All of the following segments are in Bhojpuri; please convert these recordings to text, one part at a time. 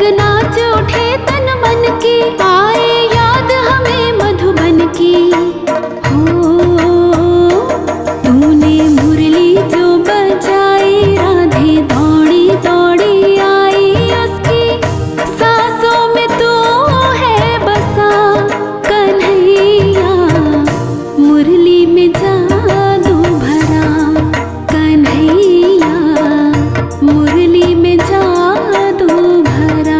अलग नाच उठे तन मन की, आए याद हमें मधुबन की। हो तूने मुरली जो बजाई, राधे दौड़ी दौड़ी आई उसकी सांसों में तू है बसा कन्हैया। मुरली में जादू भरा कन्हैया, मुरली में जादू भरा।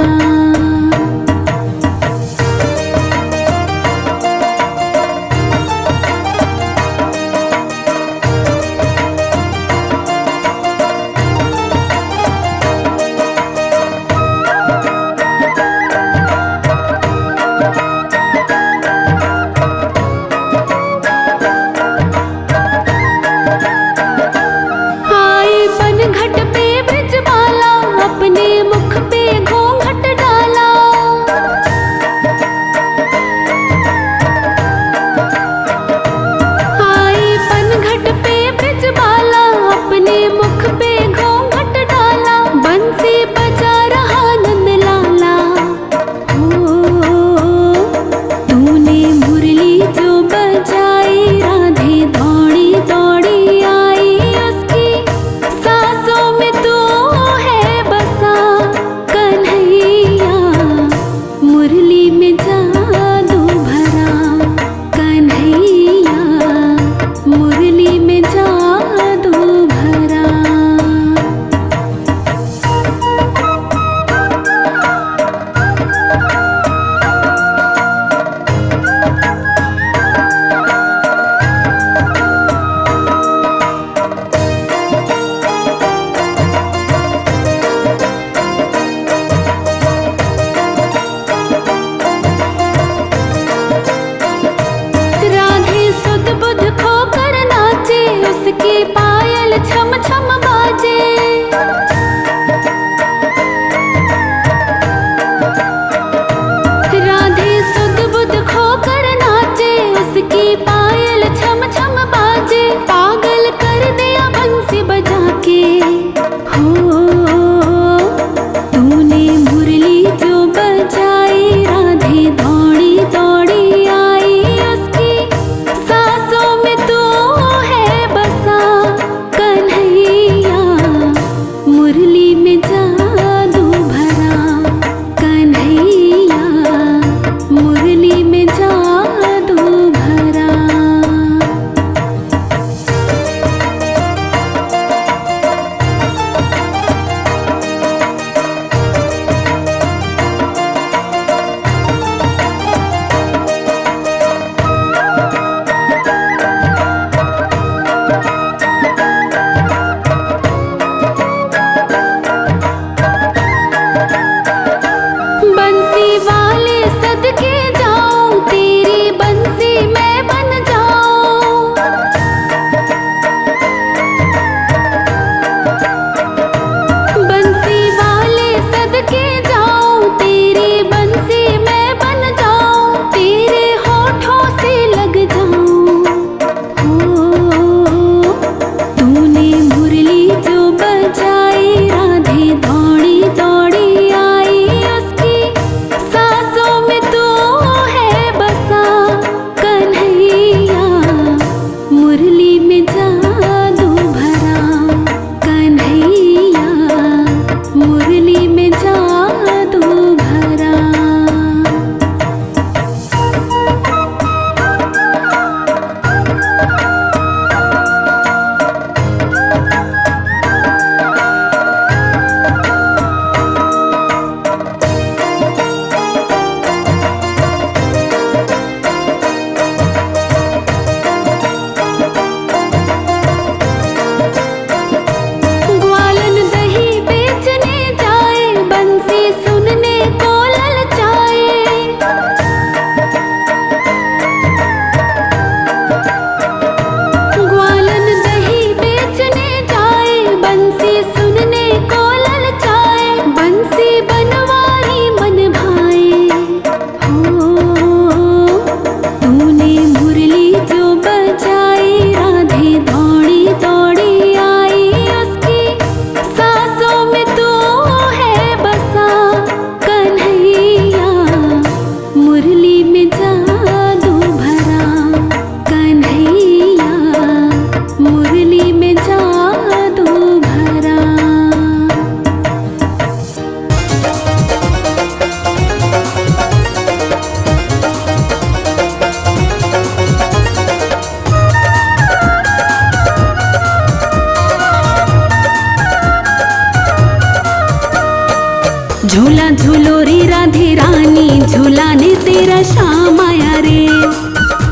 झूला झूलो रे राधे रानी, झूला ने तेरा श्याम आया रे।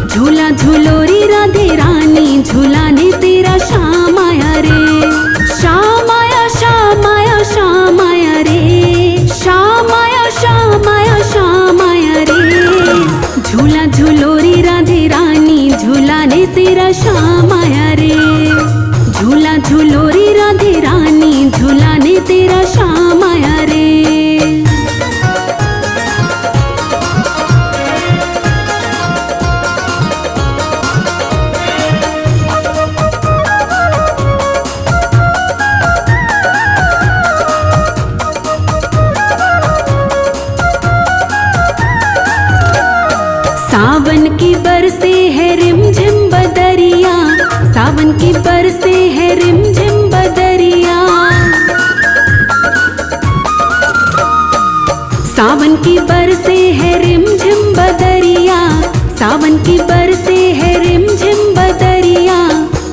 झूला झूलो रे राधे रानी, झूला ने तेरा श्याम आया रे। श्याम आया श्याम आया श्याम आया रे, श्याम आया श्याम आया श्याम आया रे। झूला झूलो रे राधे रानी, झूला ने तेरा श्याम आया रे। झूला झूलो रे राधे रानी, झूला ने तेरा श्याम आया रे। सावन की बरसे है रिमझिम बदरिया, सावन की बरसे है रिमझिम बदरिया। सावन की बरसे है रिमझिम बदरिया, सावन की बरसे है रिमझिम बदरिया।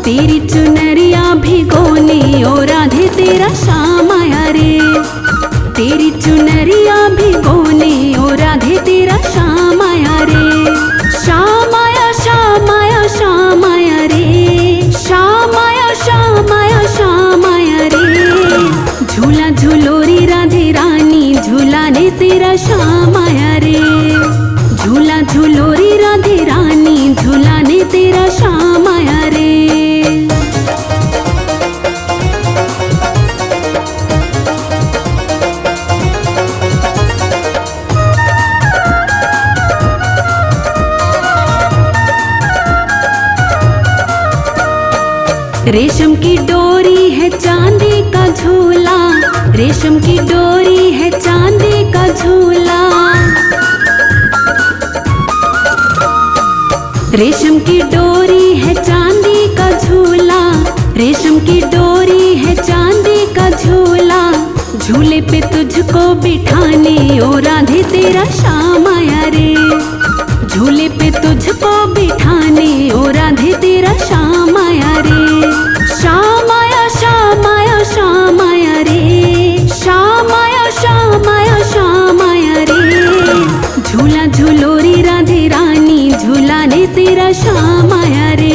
तेरी चुनरिया भिगोने ओ राधे तेरा श्याम आया रे। तेरी चुनरिया भिगोने ओ राधे तेरा श्याम आया रे। श्याम आया श्याम आया श्याम आया रे, श्याम आया श्याम आया श्याम आया रे। झूला झूलो रे राधे रानी, झूला ने तेरा श्याम आया रे। झूला झूलो रे राधे रानी, झूला ने तेरा श्याम आया रे। रेशम की डोरी है चांदी का झूला, रेशम की डोरी है चांदी का झूला। रेशम की डोरी है चांदी का झूला, रेशम की डोरी है चांदी का झूला। झूले पे तुझको बिठाने ओ राधे तेरा श्याम आया रे। झूले पे तुझको बिठाने ओ राधे तेरा श्याम आया रे। श्याम आया श्याम आया श्याम आया रे, श्याम आया श्याम आया श्याम आया रे। झूला झूलो रे राधे रानी, झूला ने तेरा श्याम आया रे।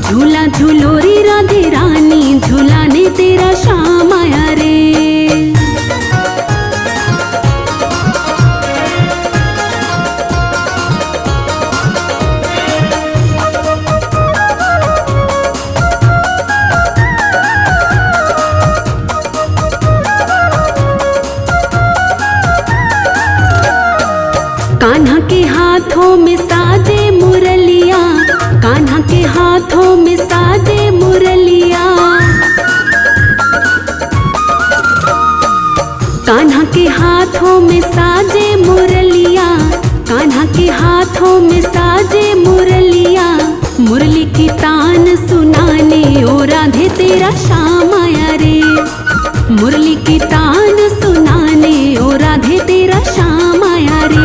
झूला झूलो रे राधे रानी, झूला ने तेरा श्याम आया रे। कान्हा के हाथों में साजे मुरलिया, कान्हा के हाथों में साजे मुरलिया। कान्हा के हाथों में साजे मुरलिया, कान्हा के हाथों में साजे मुरलिया। मुरली की तान सुनाने ओ राधे तेरा श्याम आया रे। मुरली की तान सुनाने ओ राधे तेरा श्याम आया रे।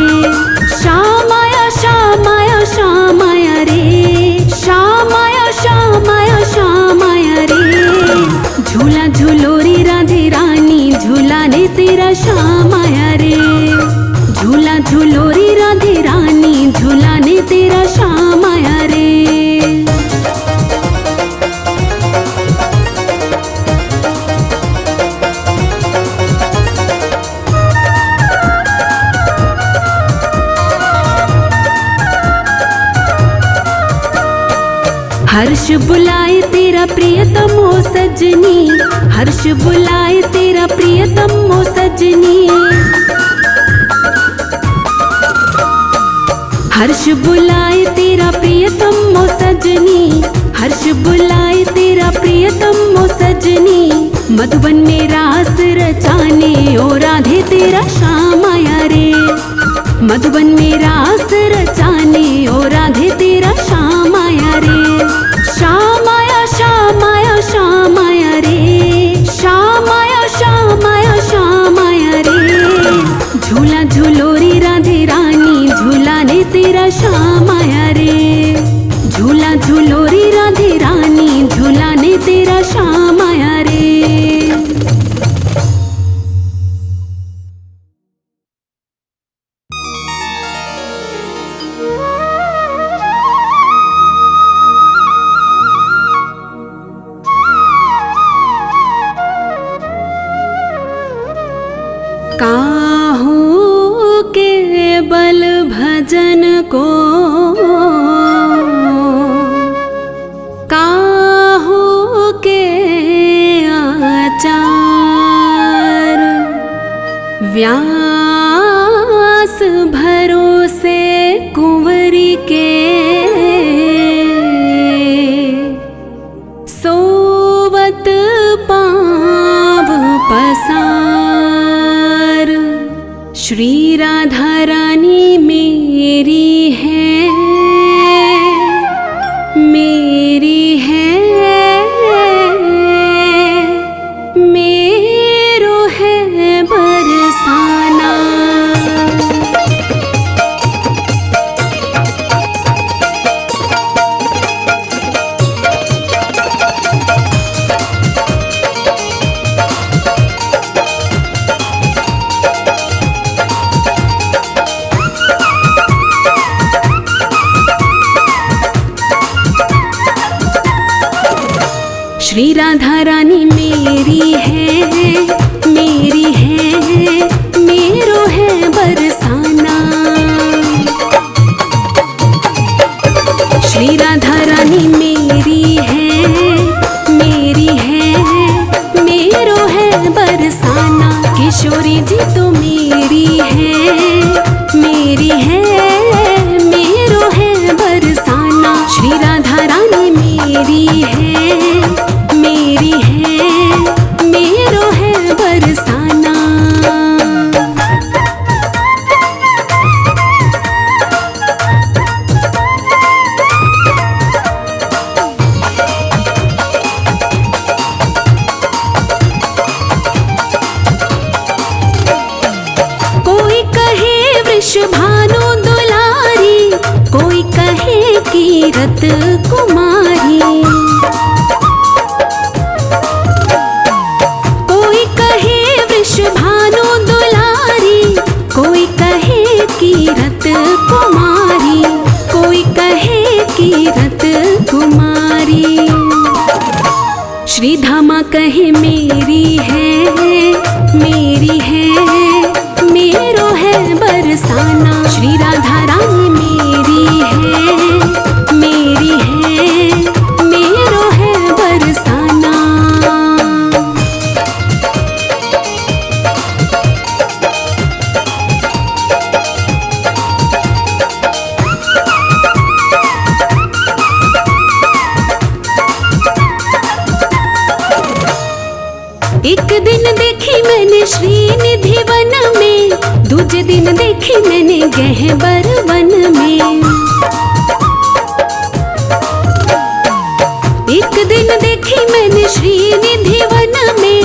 श्याम आया श्याम आया श्याम आया रे, श्याम आया श्याम आया श्याम आया रे। झूला झूलो रे राधे रानी, झूला ने तेरा श्याम आया रे। झूला झूलो रे राधे रानी, झूला ने तेरा श्याम आया रे। हर्ष बुलाए तेरा प्रियतम हो सजनी, हर्ष बुलाए तेरा प्रियतम हो सजनी। हर्ष बुलाए तेरा प्रियतम हो सजनी, हर्ष बुलाए तेरा प्रियतम हो सजनी। मधुबन में रास रचाने ओ राधे तेरा श्याम आया रे। मधुबन में रास रचाने ओ राधे तेरा श्याम आया रे। श्याम आया श्याम आया श्याम आया रे, श्याम आया श्याम आया श्याम आया रे। झूला झूलो रे राधे रानी, झूला ने तेरा श्याम आया रे। झूला झूलो रे राधे रानी, झूला ने तेरा श्याम आया रे। काहू के बल भजन को, काहू के आचार, व्यास भरोसे कुंवरी के, सोवत पाव पसार। श्री राधा रानी मेरी है, मेरी है, मेरो है बरसाना। श्री राधा रानी मेरी है, मेरी है, मेरो है बरसाना। श्री राधा रानी मेरी है, मेरी है, मेरो है बरसाना। किशोरी जी तो मेरी है, मेरी है, मेरो है बरसाना। श्री राधा रानी मेरी है, मेरी है, मेरो है बरसाना। कोई कहे वृषभानु दुलारी, कोई कहे कीरत कुमारी, भानु दुलारी, कोई कहे कीरत कुमारी, कोई कहे कीरत कुमारी। श्री धामा कहे मेरी है, मेरी है, मेरो है बरसाना। श्री राधा रानी मेरी है, मेरी है, मेरो है बरसाना। एक दिन देखी मैंने श्रीनिधि वन में, दूजे दिन देखी मैंने गहबर वन में। एक दिन देखी मैंने श्रीनिधि वन में,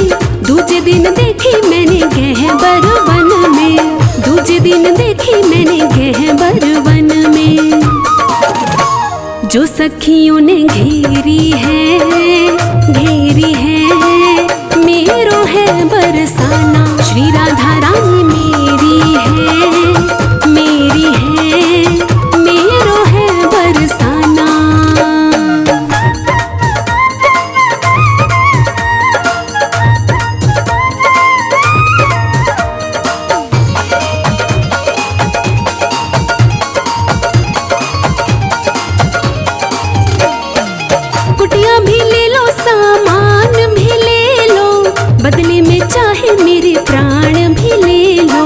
दूजे दिन देखी मैंने गहबर वन में, दूजे दिन देखी मैंने गहबर वन में। जो सखियों ने घेरी है, घेरी है, मेरो है बरसाना। श्री राधा रानी मेरी है, मेरी है, मेरो है बरसाना। कुटिया भी ले लो, सामान भी ले लो, बदले में चाहे मेरे प्राण भी ले लो।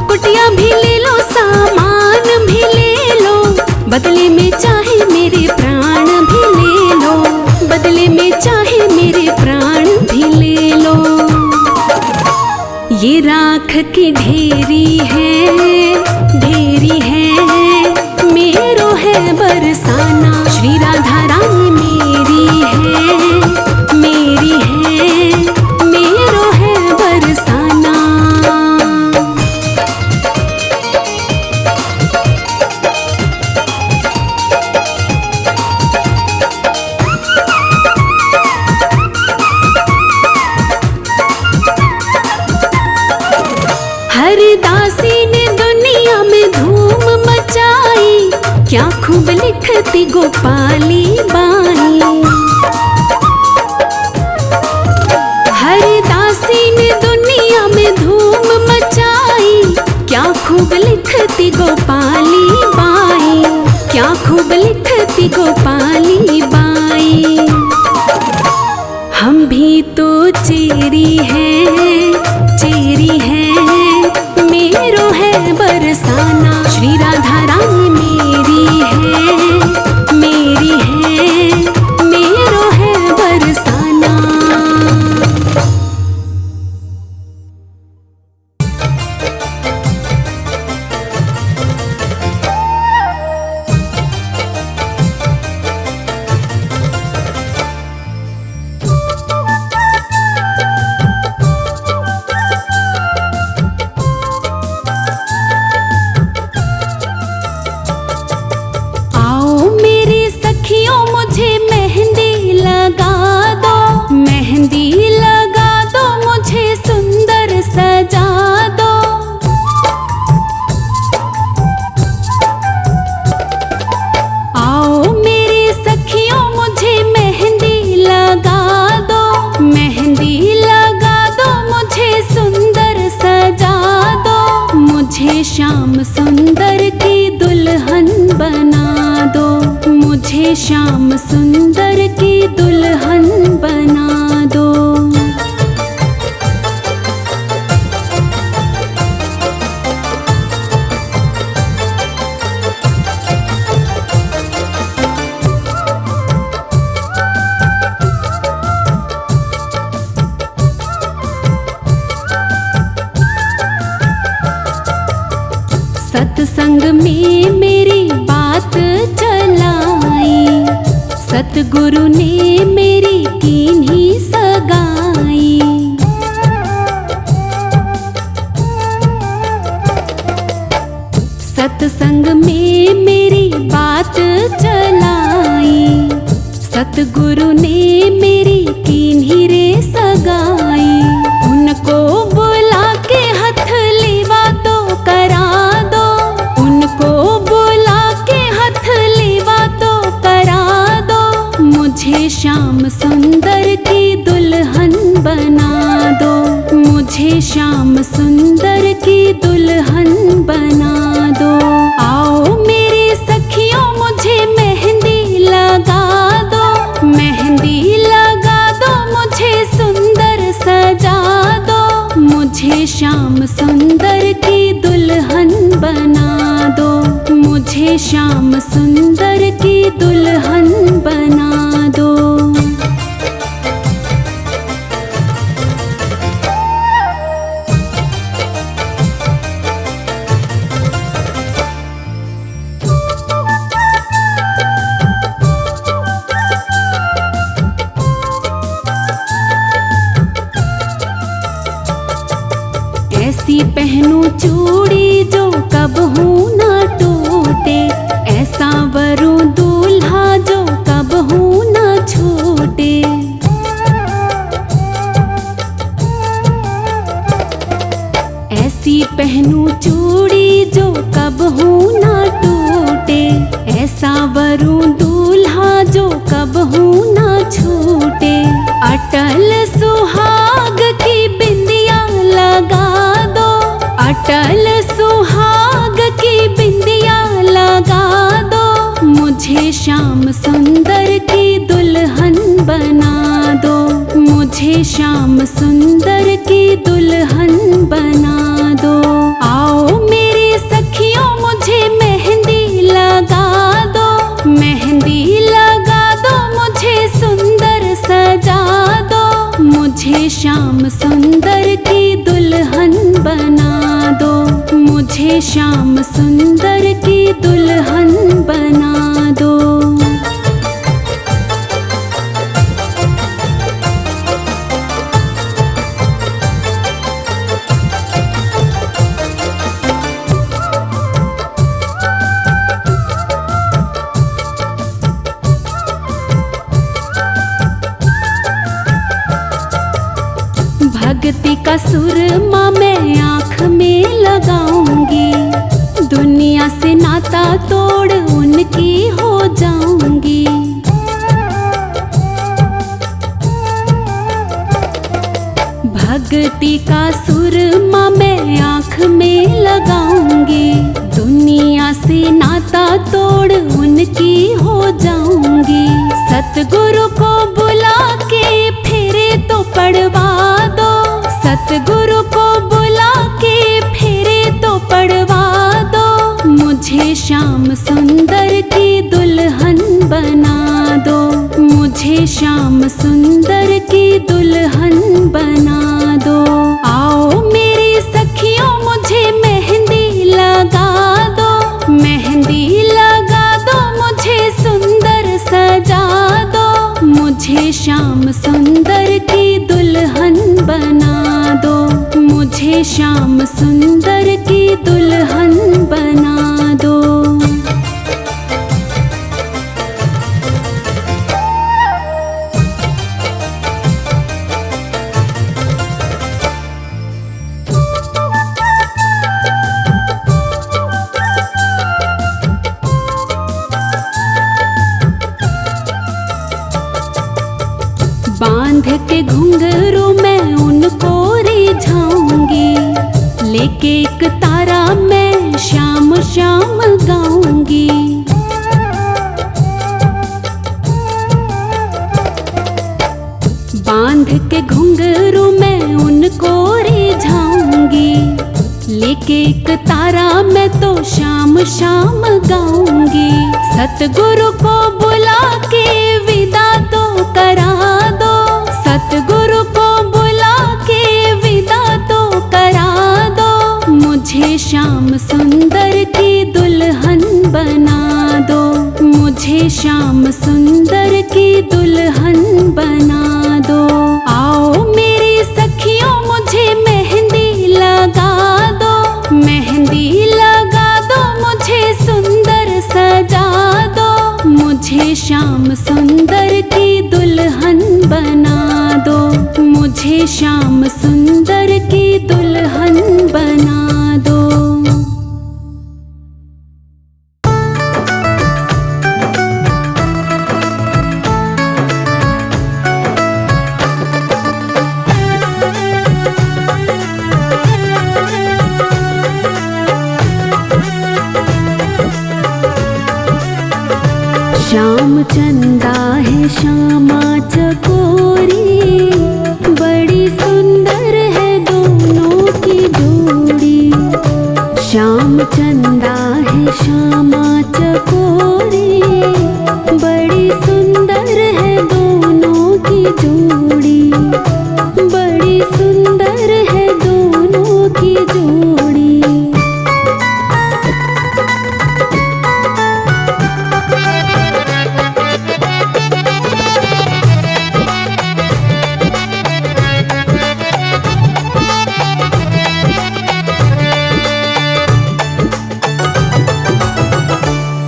कुटिया भी ले लो, सामान भी ले लो, बदले में चाहे मेरे प्राण भी ले लो, बदले में चाहे मेरे प्राण भी ले लो। ये राख की ढेरी है, ढेरी है, मेरो है बरसाना। श्री राधा रानी मेरी है, मेरी है, मेरो है बरसाना। हरिदासी ने दुनिया में धूम मचाई, क्या खूब लिखती गोपाली बाई। खूब लिखती गोपाली बाई, क्या खूब लिखती गोपाली बाई। हम भी तो चेरी हैं, चेरी हैं, मेरो है बरसाना। श्री राधा रानी मेरी है, मेरी है, मेरो है बरसाना। श्याम सुंदर की दुल्हन बना दो, मुझे श्याम सुंदर की दुल्हन बना दो। सत्संग में मेरी बात चलाई, सतगुरु ने मेरी कीन्ही सगाई। सत्संग में मेरी बात चलाई, सतगुरु ने मेरी कीन्ही रे सगाई। उनको बुला के हथ लेवा तो करा दो, उनको बुला के हथ लेवा तो करा दो। मुझे श्याम सुंदर की दुल्हन बना दो, मुझे श्याम सुंदर की दुल्हन बना दो। आओ मेरी सखियों मुझे मेहंदी लगा दो, मेहंदी लगा दो, मुझे सुंदर सजा दो। मुझे श्याम सुंदर की दुल्हन बना दो, मुझे श्याम सुंदर की दुल्हन बना दो। ऐसी पहनूं चूड़ी जो कबहू ना टूटे, ऐसा वरू दूल्हा जो कबहू ना छूटे। ऐसी पहनूं चूड़ी जो कबहू ना टूटे, ऐसा वरू दूल्हा जो कबहू ना छूटे। अटल सुहाग की बिंदिया लगा दो, अटल सुहाग की बिंदिया लगा दो। मुझे श्याम सुंदर की दुल्हन बना दो, मुझे श्याम सुंदर की दुल्हन बना दो। आओ मेरी सखियों मुझे मेहंदी लगा दो, मेहंदी लगा दो, मुझे सुंदर सजा दो। मुझे श्याम सुंदर की दुल्हन बना दो, मुझे श्याम सुंदर की दुल्हन बना दो। भक्ति का सुरमा मैं आँख में लगाऊंगी, दुनिया से नाता तोड़ उनकी हो जाऊंगी। भक्ति का सुरमा मैं आँख में लगाऊंगी, से नाता तोड़ उनकी हो जाऊंगी। सतगुरु को बुला के फेरे तो पड़वा दो, सतगुरु को बुला के फेरे तो पड़वा दो। मुझे श्याम सुंदर की दुल्हन बना दो, मुझे श्याम सुंदर की दुल्हन बना दो। आओ मेरी सखियों मुझे मेहंदी लगा दो, मेहंदी लगा दो, मुझे सुंदर सजा दो। मुझे श्याम सुंदर की दुल्हन बना दो, मुझे श्याम सुंदर की दुल्हन बना दो। बांध के घुंघरू मैं उनको रिझाऊंगी, लेके एक तारा मैं श्याम श्याम गाऊंगी। बांध के घुंघरू मैं उनको रिझाऊंगी, लेके एक तारा मैं तो श्याम श्याम गाऊंगी। सतगुरु को बुला के विदा तो करा दो, सतगुरु को बुला के विदा तो करा दो। मुझे श्याम सुंदर की दुल्हन बना दो, मुझे श्याम सुंदर की दुल्हन बना दो। आओ मेरी सखियों मुझे मेहंदी लगा दो, मेहंदी लगा दो, मुझे सुंदर सजा दो। मुझे श्याम सुंदर की दुल्हन बना दो, मुझे श्याम सुंदर की दुल्हन बना दो। श्याम चंदा है श्यामा चकोरी, बड़ी सुंदर है दोनों की जोड़ी। श्याम चंदा है श्यामा चकोरी, बड़ी सुंदर है दोनों की जोड़ी, बड़ी सुंदर है दोनों की जोड़ी।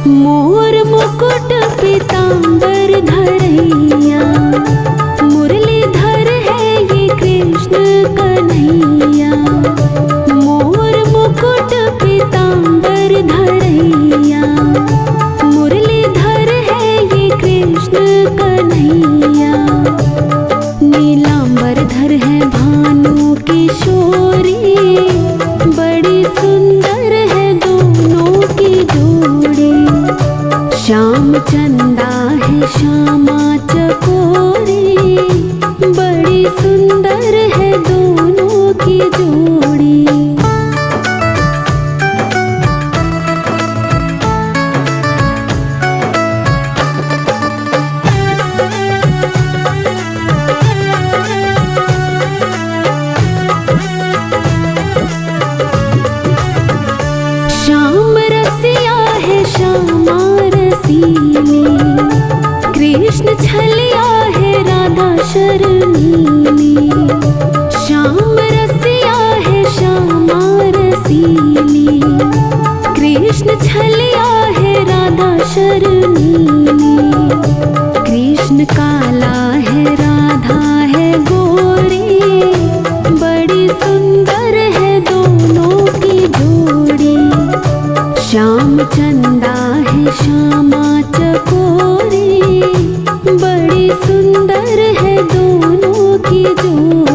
मोर मुकुट पीतांबर धरैया, मुरलीधर है ये कृष्ण कन्हैया। मोर मुकुट पीतांबर धरैया, मुरलीधर है ये कृष्ण कन्हैया। नीलांबर धर है भानु किशोरी, बड़ी सुंदर है दोनों की जोड़ी। श्याम चंदा है श्यामा चकोरी, बड़ी सुंदर है दोनों की जोड़ी। श्याम रसिया है श्यामा रसीली, कृष्ण छलिया है राधा शर्मीली। श्याम रसिया है श्यामा रसीली, कृष्ण छलिया है राधा शर्मीली। कृष्ण काला है राधा है गोरी, बड़ी सुंदर है दोनों की जोड़ी। श्याम चंदा है श्यामा चकोरी, बड़ी सुंदर है दोनों की जोड़ी।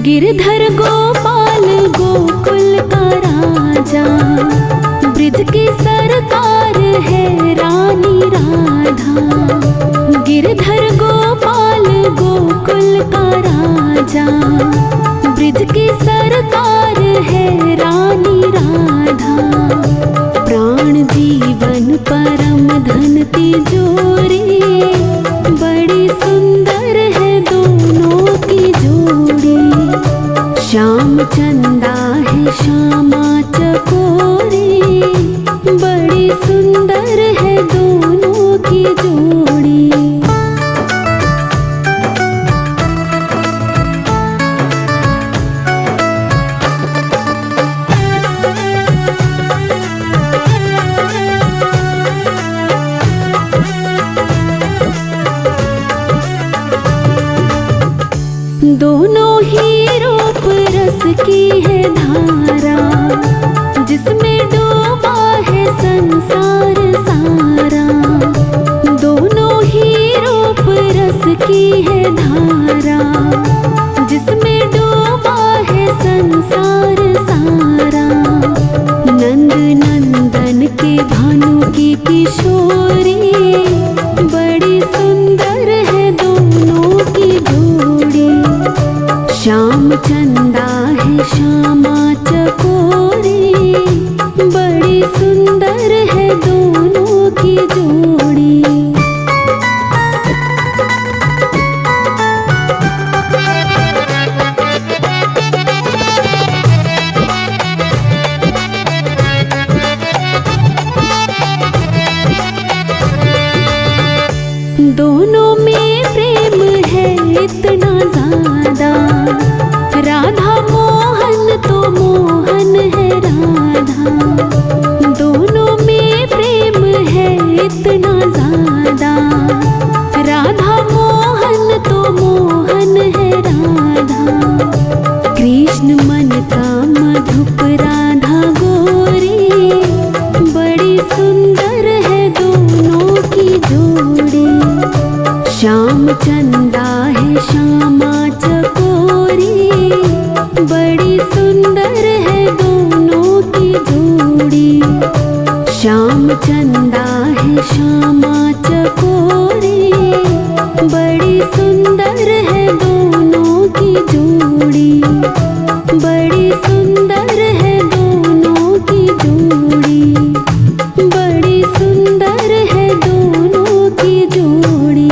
गिरधर गोपाल गोकुल का राजा, ब्रिज की सरकार है रानी राधा। गिरधर गोपाल गोकुल का राजा, ब्रिज की सरकार है रानी राधा। प्राण जीवन परम धन तिजोरी, बड़ी सुंदर है दोनों की जोड़ी। श्याम चंदा है श्यामा चकोरी, बड़ी सुंदर है दोनों की जोड़ी। दोनों ही रूप रस की है धारा, जिसमें डूबा है संसार सारा। दोनों ही रूप रस की है धारा, जिसमें डूबा है संसार सारा। नंद नंदन के भानु की किशोरी, बड़ी सुंदर है दोनों की जोड़ी। श्याम चंदा है श्यामा चकोरी, बड़ी सुंदर है दोनों की जोड़ी। दोनों में प्रेम है इतना ज्यादा, राधा मोहन तो मोहन है राधा। दोनों में प्रेम है इतना ज्यादा, राधा मोहन तो मोहन है राधा। कृष्ण मन का मधुप राधा गोरी, बड़ी सुंदर है दोनों की जोड़ी। श्याम चंदा है श्यामा चकोरी, बड़ी सुंदर है दोनों की जोड़ी। श्याम चंदा है श्यामा चकोरी, बड़ी सुंदर है दोनों की जोड़ी। बड़ी सुंदर है दोनों की जोड़ी, बड़ी सुंदर है दोनों की जोड़ी।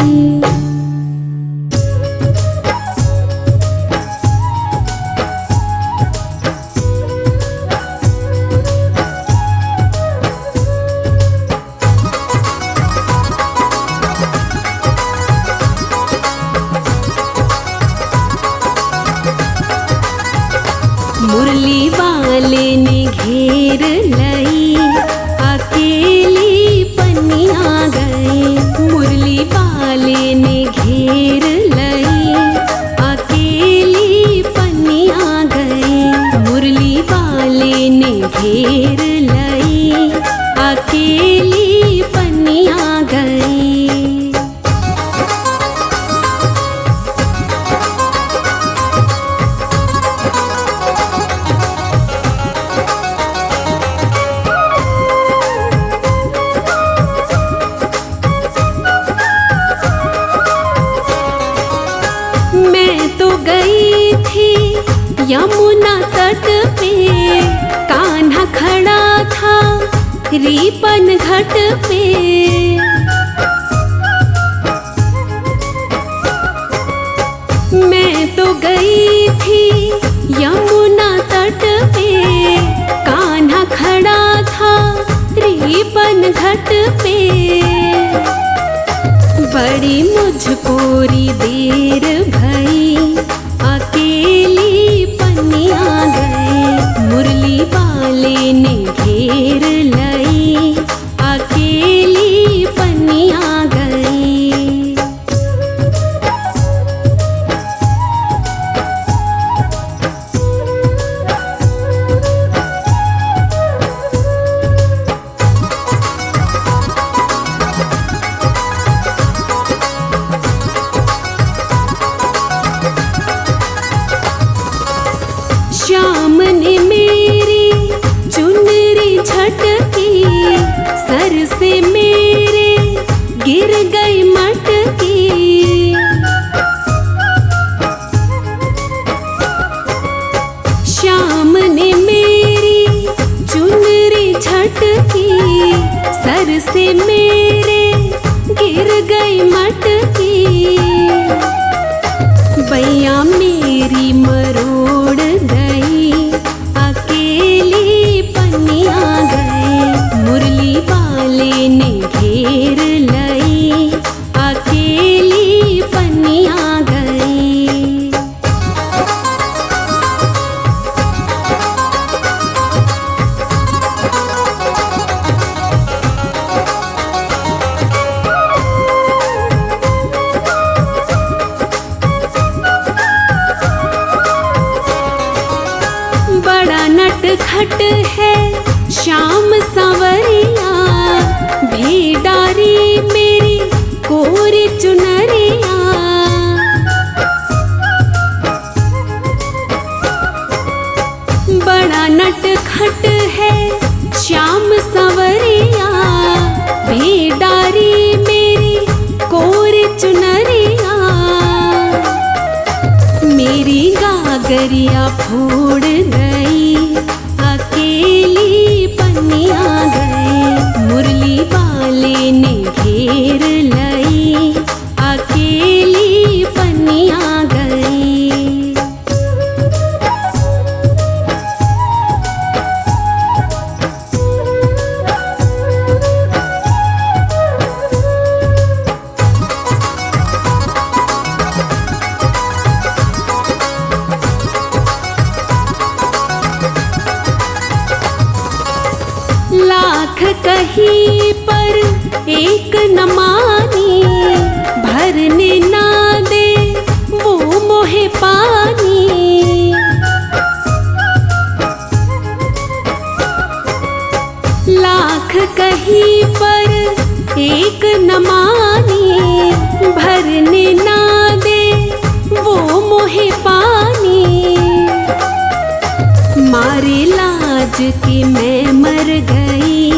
मुरली वाले ने घेर लई, अकेली पन्निया गई। मुरली वाले ने घेर लई, अकेली पन्निया गई। मुरली वाले ने घेर लई, अकेली पन्निया गई। गई थी यमुना तट पे, कान्हा खड़ा था रीपन घाट पे। मैं तो गई थी यमुना तट पे, कान्हा खड़ा था रीपन घाट पे। बड़ी मुझको री देर भई, अकेली पन्निया गई। मुरली वाले ने घेर लई, अकेली पन्निया गई। झटकी, सर से मेरे गिर गई मटकी। श्याम ने मेरी चुनरी झटकी, सर से मेरे गिर गई मटकी। बैया मेरी मरोड़ गई, अकेली पनिया गई। मुरली वाले ने घेर लई, अकेली पनिया गई। बड़ा नटखट है श्याम सांवरिया, भेड़ारी मेरी कोरी चुनरिया। बड़ा नटखट है श्याम सांवरिया, भेड़ारी मेरी कोरी चुनरिया। मेरी गागरिया फोड़ गई, अकेली पनिया गई। मुरली वाले ने घेर लई, अकेली पनिया गई। लाख कहीं पर एक न मानी, भरने ना दे वो मोहे पानी। लाख कहीं पर एक न मानी, भरने ना दे वो मोहे पानी। मारे लाज के मैं मर गई,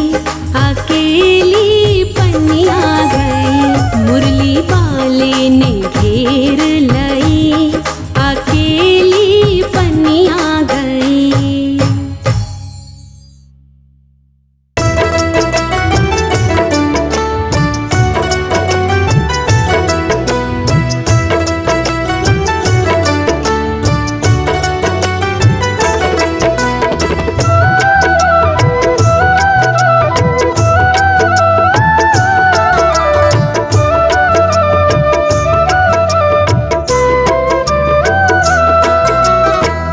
अकेली पनिया गई। मुरली वाले ने घेर लई, अकेली पनिया गई।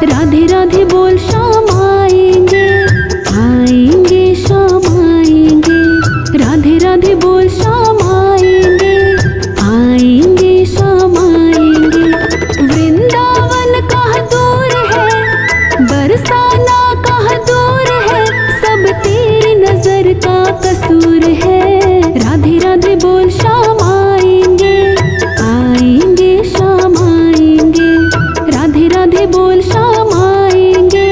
राधे राधे बोल श्याम आएंगे, आएंगे श्याम आएंगे। राधे राधे बोल श्याम आएंगे, आएंगे श्याम आएंगे। वृंदावन कहाँ दूर है, बरसाना कहाँ दूर है, सब तेरी नजर का कसूर है। राधे राधे बोल श्याम आएंगे, आएंगे श्याम आएंगे। राधे राधे बोल श्याम आएंगे,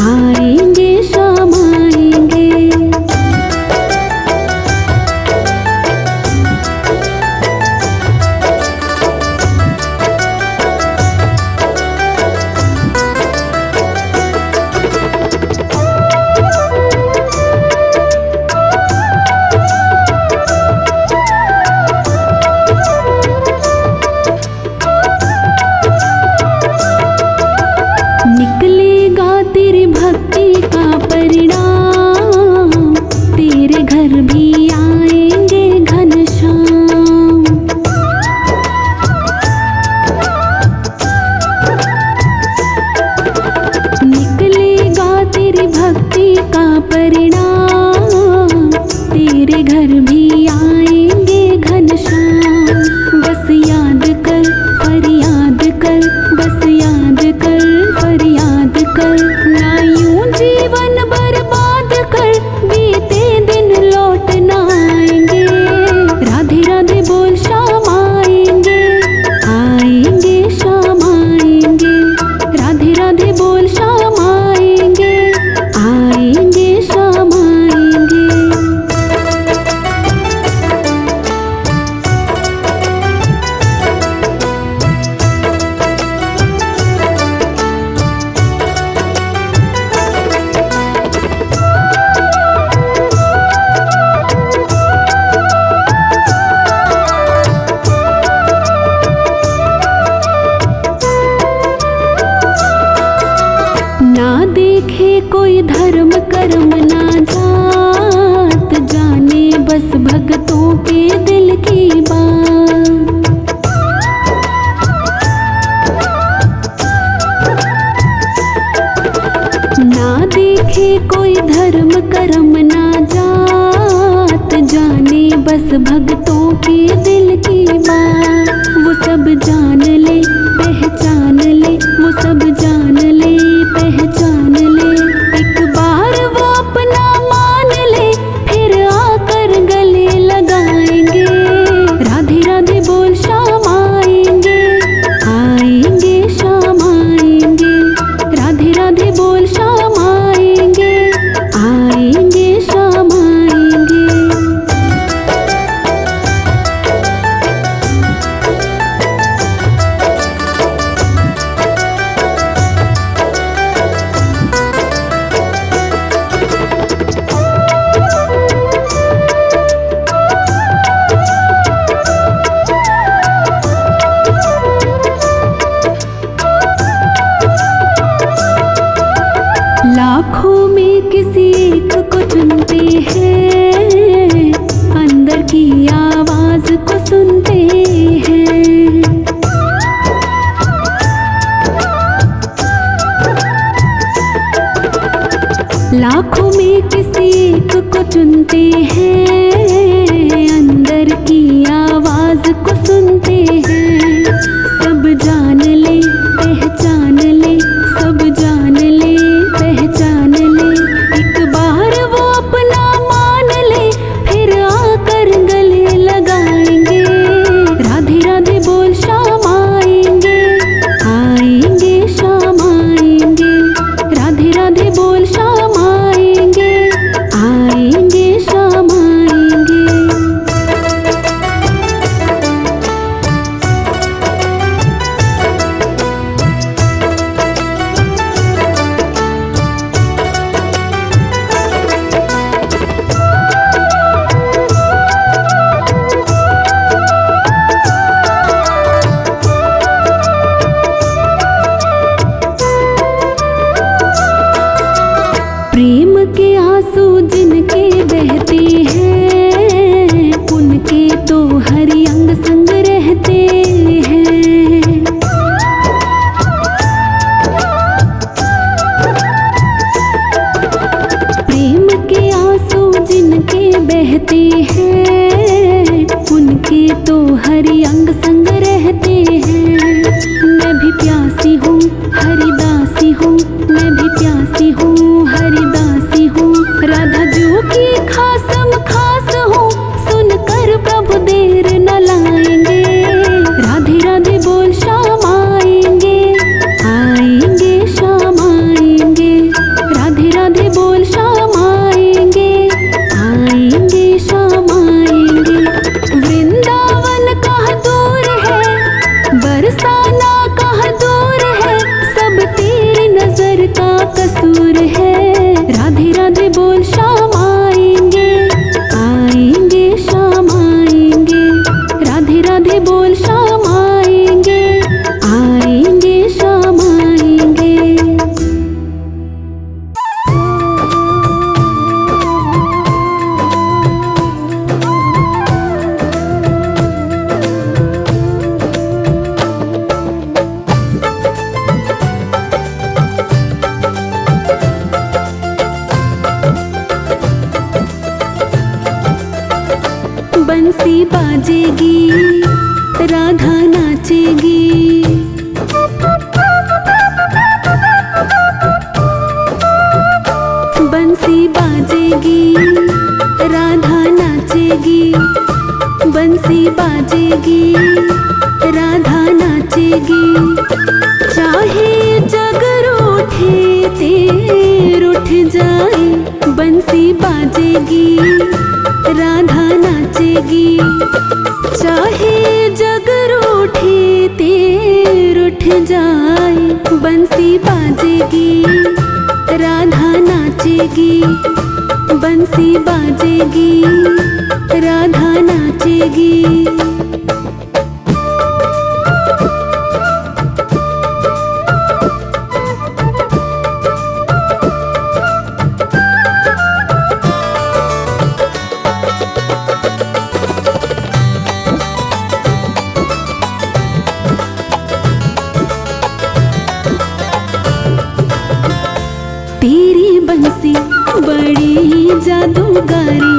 आएंगे श्याम आएंगे। देखे कोई धर्म कर्म ना जात, जाने बस भक्तों के दिल की बात। ना देखे कोई धर्म कर्म ना जात, जाने बस भक्तों के दिल की बात। वो सब जान ले पहचान ले, वो सब जान ले पहचान ले। एक बार वो अपना मान ले, फिर आकर गले लगाएंगे। राधे राधे बोल श्याम आएंगे, आएंगे श्याम आएंगे। राधे राधे बोल श्याम आएंगे, आएंगे श्याम आएंगे। लाखों में किसी एक को चुनते हैं, अंदर की आवाज को सुनते हैं। लाखों में किसी एक को चुनते हैं, अंदर की आवाज को सुनते हैं। सब जान ले पहचान ले, सब जान ले पहचान ले। एक बार वो अपना मान ले, फिर आकर गले लगाएंगे। राधे राधे बोल श्याम आएंगे, आएंगे श्याम आएंगे। राधे राधे बोल श्याम आएंगे, आएंगे श्याम आएंगे। प्रेम के आंसू जिनके बहते हैं, उनके तो हरि अंग संग रहते हैं। प्रेम के आंसू जिनके बहते हैं, उनके तो हरि अंग संग रहते हैं। मैं भी प्यासी हूँ हरिदासी हूँ, मैं भी प्यासी हूँ हरिदासी हूँ। राधा जो की खासम खास हूँ, सुनकर प्रभु देर न लाएंगे। राधे राधे बोल श्याम आएंगे, आएंगे श्याम आएंगे। राधे राधे बोल श्याम आएंगे, आएंगे श्याम आएंगे। वृंदावन कहाँ दूर है, बरसाना कहाँ दूर है, सब तेरी नजर का कसूर है। राधे राधे बोल श्याम आएंगे, आएंगे श्याम आएंगे। राधे राधे बोल श्याम आएंगे, आएंगे श्याम आएंगे। बंसी बाजेगी राधा नाचेगी, बंसी बाजेगी राधा नाचेगी, बंसी बाजेगी राधा नाचेगी। चाहे जग रूठे तेर उठ जाए, बंसी बाजेगी राधा नाचेगी। चाहे जग रूठे तेर उठ जाए, बंसी बाजेगी राधा नाचेगी, बंसी बाजेगी राधा नाचेगी। जादूगारी,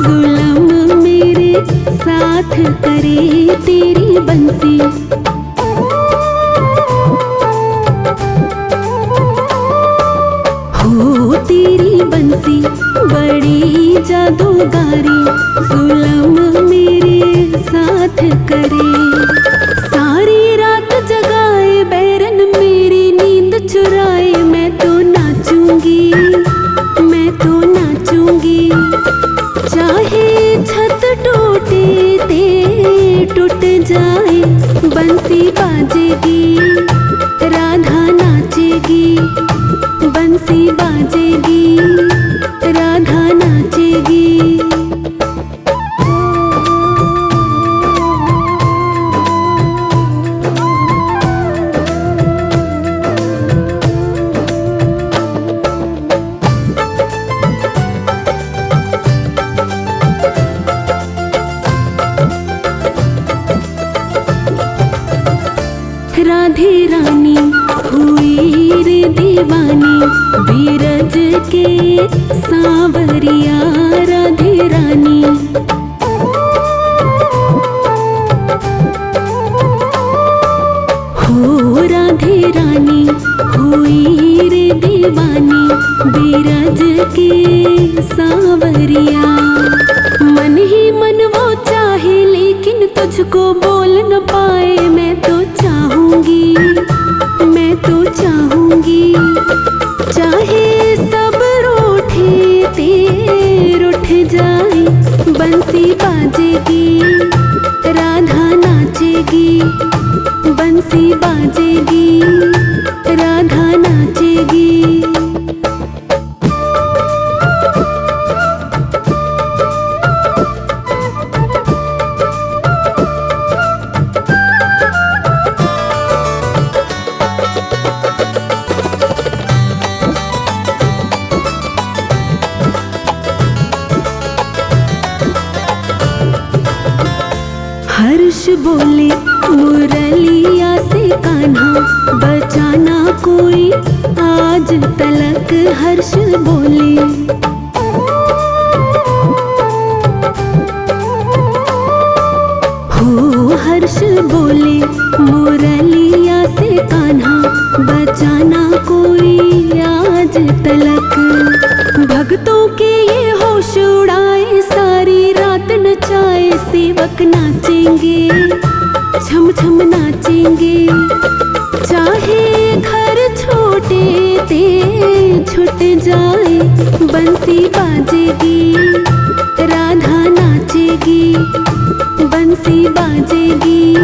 जुल्म मेरे साथ करे तेरी बंसी। हो तेरी बंसी बड़ी जादूगारी, जुल्म मेरे साथ करे। सारी रात जगाए बैरन मेरी नींद चुराए, मैं तो नाचूंगी, मैं तो नाचूंगी। चाहे छत टूटे ते टूट जाए, बंसी बाजेगी, राधा नाचेगी। बंसी बाजेगी, राधा नाचेगी। राधे रानी हुई रे दीवानी, बीरज के सांवरिया राधे रानी। हो राधे रानी हुई रे दीवानी, बीरज के सांवरिया। मन ही मन वो चाहे लेकिन तुझको बोल न पाए, मैं तो चाहूंगी, मैं तो चाहूंगी। चाहे सब रूठे ते रूठ जाए, बंसी बाजेगी, राधा नाचेगी। बंसी बाजेगी, राधा नाचेगी। हर्ष बोले मुरलिया से कान्हा, बचाना कोई आज तलक हर्ष बोले। हो हर्ष बोले मुरलिया से कान्हा, बचाना कोई आज तलक। भक्तों के ये होश उड़ाए, सारी रात नचाए, सेवक नाचेंगे, छम छम नाचेंगे। चाहे घर छोटे ते छूट जाए, बंसी बाजेगी, राधा नाचेगी। बंसी बाजेगी,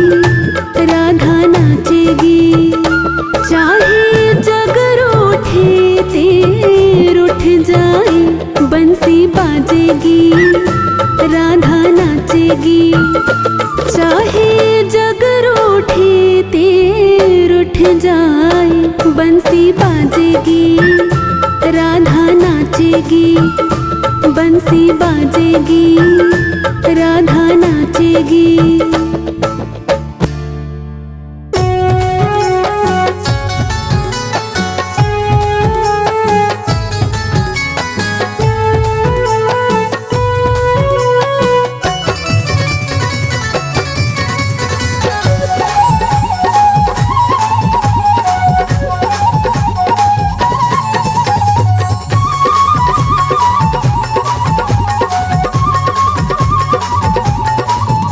राधा नाचेगी। चाहे जग रूठे ते रूठ जाए, बंसी बाजेगी, राधा नाचेगी। चाहे जग रूठे ते रूठ जाए, बंसी बाजेगी, राधा नाचेगी। बंसी बाजेगी, राधा नाचेगी।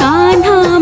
कान्हा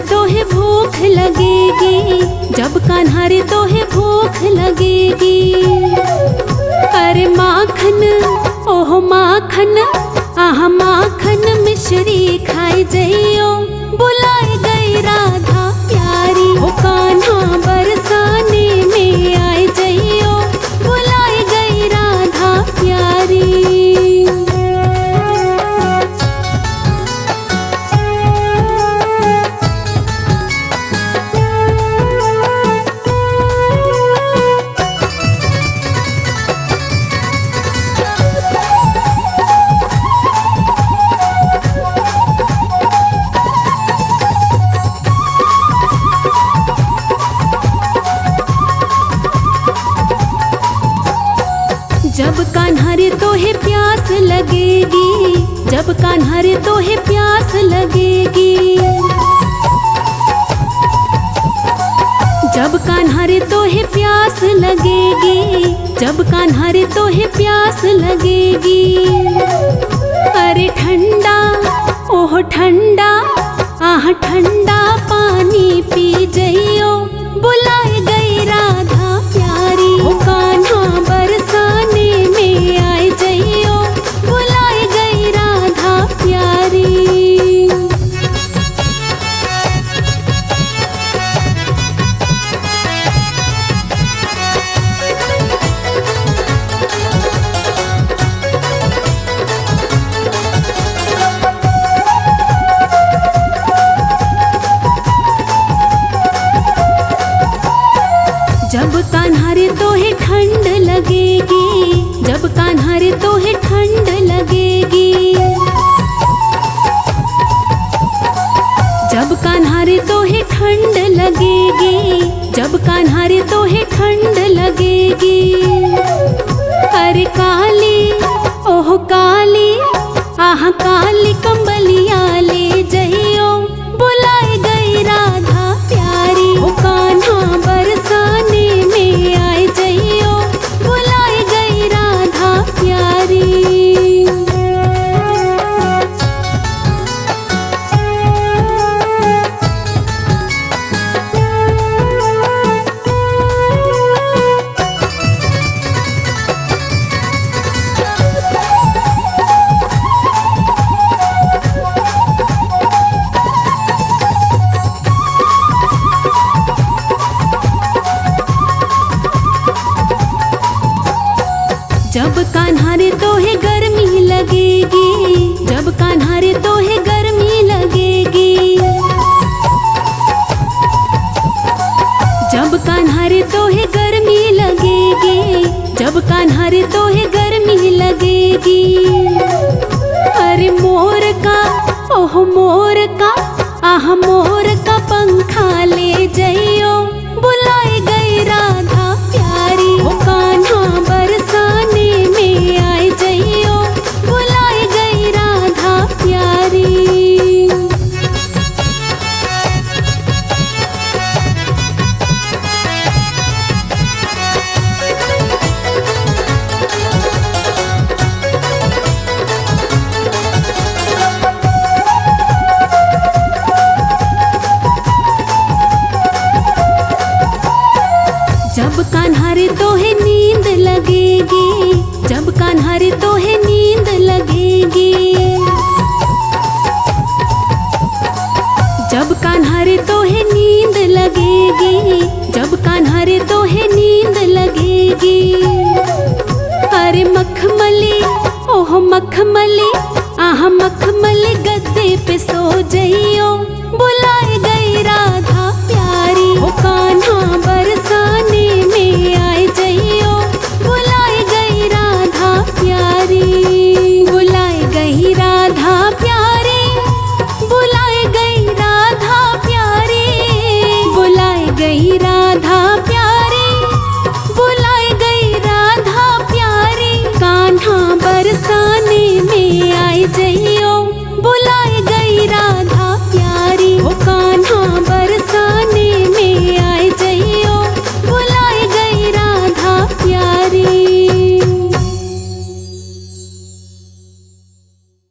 तोहे भूख लगेगी, जब कान्हा रे तोहे भूख लगेगी। अरे माखन ओह माखन, आह माखन मिश्री खाए जइयो, बुलाए गई राधा प्यारी। ओ कान्हा बरसाने में आए जइयो, बुलाए गई राधा प्यारी। जब कान्हा रे तोहे प्यास लगेगी, जब कान्हा रे तोहे प्यास लगेगी, जब कान्हा रे तोहे प्यास लगेगी, जब कान्हा रे तोहे प्यास लगेगी। अरे ठंडा ओह ठंडा, आह ठंडा पानी पी जइयो, बुलाए गई राधा प्यारी। ओ कान्हा बरसाने में आए जइयो, बुलाए गई राधा प्यारी। जब कान्हा रे तोहे ठंड लगेगी, जब कान्हा रे तोहे ठंड लगेगी, जब कान्हा रे तोहे ठंड लगेगी, जब कान्हा रे तोहे ठंड लगेगी। अरे काली ओह काली, आह काली कंबलिया ले जइयो, बुलाए गई राधा प्यारी। ओ कान्हा बरसाने में आए जइयो, बुलाए गई राधा प्यारी। जब कान्हा रे तोहे गर्मी लगेगी, जब कान्हा रे तोहे गर्मी लगेगी, जब कान्हा रे तोहे गर्मी लगेगी, जब कान्हा रे तोहे गर्मी लगेगी। अरे मोर का ओह मोर का, आह मोर का पंखा ले जइयो, बुलाए गई राधा प्यारी। ओ कान्हा बरसाने में आए जइयो, बुलाए गई राधा प्यारी। जब कान्हा रे तोहे नींद लगेगी, जब कान्हा रे तोहे नींद लगेगी, जब कान्हा रे तोहे नींद लगेगी, जब कान्हा रे तोहे नींद लगेगी। अरे मखमली ओह मखमली, आह मखमली गद्दे पे सो जइयो, बुलाए गई